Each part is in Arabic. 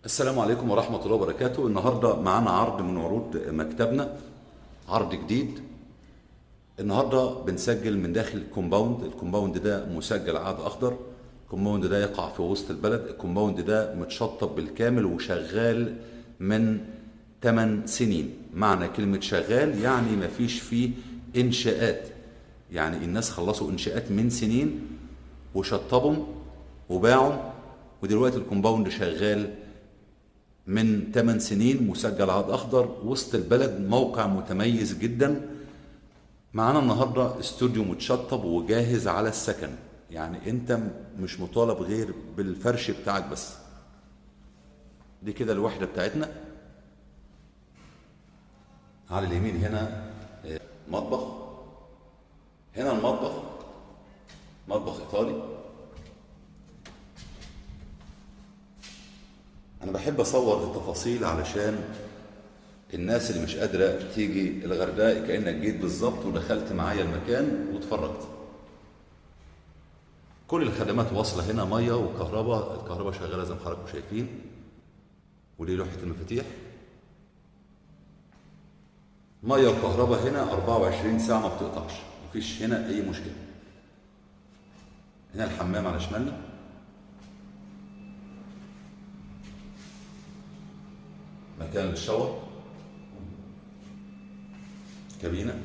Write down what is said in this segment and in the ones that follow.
السلام عليكم ورحمة الله وبركاته. النهاردة معانا عرض من عروض مكتبنا، عرض جديد. النهاردة بنسجل من داخل الكومباوند ده مسجل عقد أخضر. الكومباوند ده يقع في وسط البلد. الكومباوند ده متشطب بالكامل وشغال من 8 سنين. معنى كلمة شغال يعني مفيش فيه إنشاءات، يعني الناس خلصوا إنشاءات من سنين وشطبهم وباعوا، ودلوقتي الكومباوند شغال من 8 سنين، مسجل عقد أخضر وسط البلد، موقع متميز جدا. معانا النهاردة استوديو متشطب وجاهز على السكن، يعني انت مش مطالب غير بالفرش بتاعك بس. دي كده الوحدة بتاعتنا. على اليمين هنا مطبخ، هنا المطبخ مطبخ إيطالي. أنا بحب أصور التفاصيل علشان الناس اللي مش قادرة تيجي الغردقة كأنك جيت بالظبط ودخلت معايا المكان واتفرجت. كل الخدمات واصلة هنا، مية وكهرباء. الكهرباء شغالة زي ما حضراتكم شايفين، ودي لوحة المفاتيح. مية وكهرباء هنا 24 ساعة ما بتقطعش، مفيش هنا أي مشكلة. هنا الحمام على شمالنا، مكان للشاور، كابينة.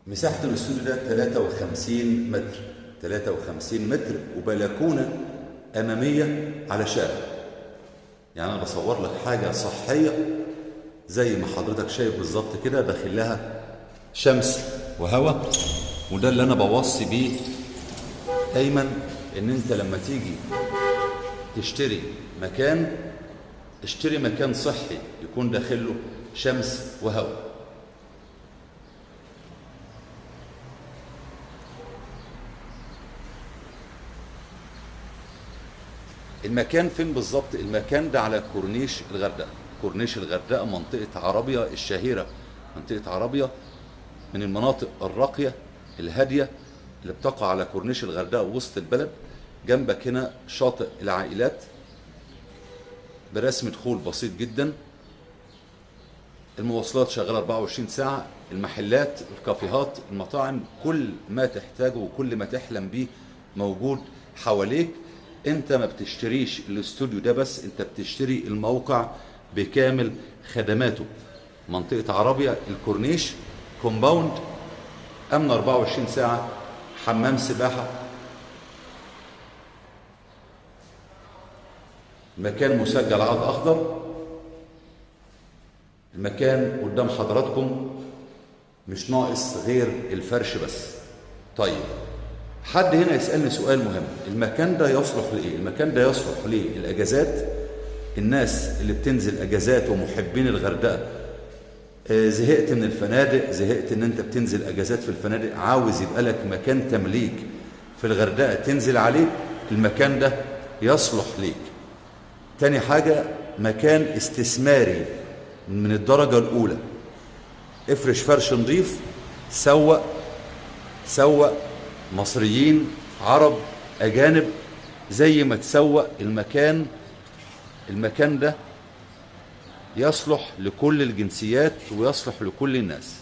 مساحة الاستوديو ده 53 متر، 53 متر، وبلكونة أمامية على شارع. يعني أنا بصور لك حاجة صحية زي ما حضرتك شايف بالظبط كده، داخل لها شمس وهواء. وده اللي أنا بوصي بيه دايما، إن أنت لما تيجي تشتري مكان، اشتري مكان صحي يكون داخله شمس وهواء. المكان فين بالظبط؟ المكان ده على كورنيش الغردقة. كورنيش الغردقة منطقة عربية الشهيرة. منطقة عربية من المناطق الراقية الهادية اللي بتقع على كورنيش الغردقة وسط البلد. جنبك هنا شاطئ العائلات برسم دخول بسيط جدا. المواصلات شغالة 24 ساعة. المحلات، الكافيهات، المطاعم، كل ما تحتاجه وكل ما تحلم بيه موجود حواليك. انت ما بتشتريش الاستوديو ده بس، انت بتشتري الموقع بكامل خدماته. منطقة عربية، الكورنيش، كومباوند، امن 24 ساعة، حمام سباحة. المكان مسجل عقد أخضر. المكان قدام حضراتكم، مش ناقص غير الفرش بس. طيب، حد هنا يسألني سؤال مهم: المكان ده يصلح لإيه؟ المكان ده يصلح للأجازات. الناس اللي بتنزل أجازات ومحبين الغردقة، زهقت من الفنادق، زهقت ان انت بتنزل اجازات في الفنادق، عاوز يبقى لك مكان تمليك في الغردقة تنزل عليه، المكان ده يصلح ليك. تاني حاجة، مكان استثماري من الدرجة الأولى. افرش فرش نظيف، سوق مصريين، عرب، أجانب، زي ما تسوق المكان. المكان ده يصلح لكل الجنسيات ويصلح لكل الناس.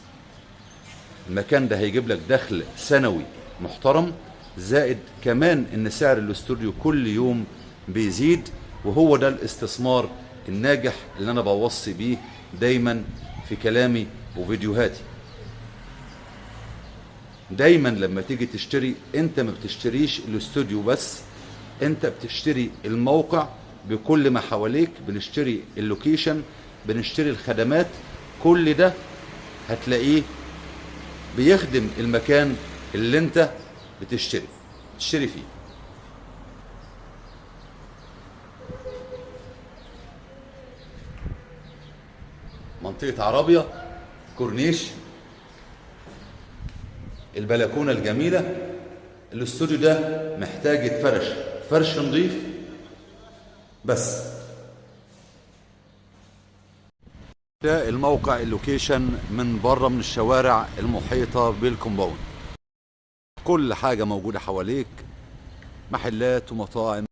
المكان ده هيجيب لك دخل سنوي محترم، زائد كمان ان سعر الاستوديو كل يوم بيزيد. وهو ده الاستثمار الناجح اللي انا بوصي بيه دايما في كلامي وفيديوهاتي. دايما لما تيجي تشتري، انت ما بتشتريش الاستوديو بس، انت بتشتري الموقع بكل ما حواليك. بنشتري اللوكيشن، بنشتري الخدمات، كل ده هتلاقيه بيخدم المكان اللي انت بتشتري فيه. منطقة عربية، كورنيش، البلكونة الجميلة. الاستوديو ده محتاج يتفرش فرش نظيف بس. ده الموقع، اللوكيشن من بره، من الشوارع المحيطة بالكومباوند. كل حاجة موجودة حواليك، محلات ومطاعم.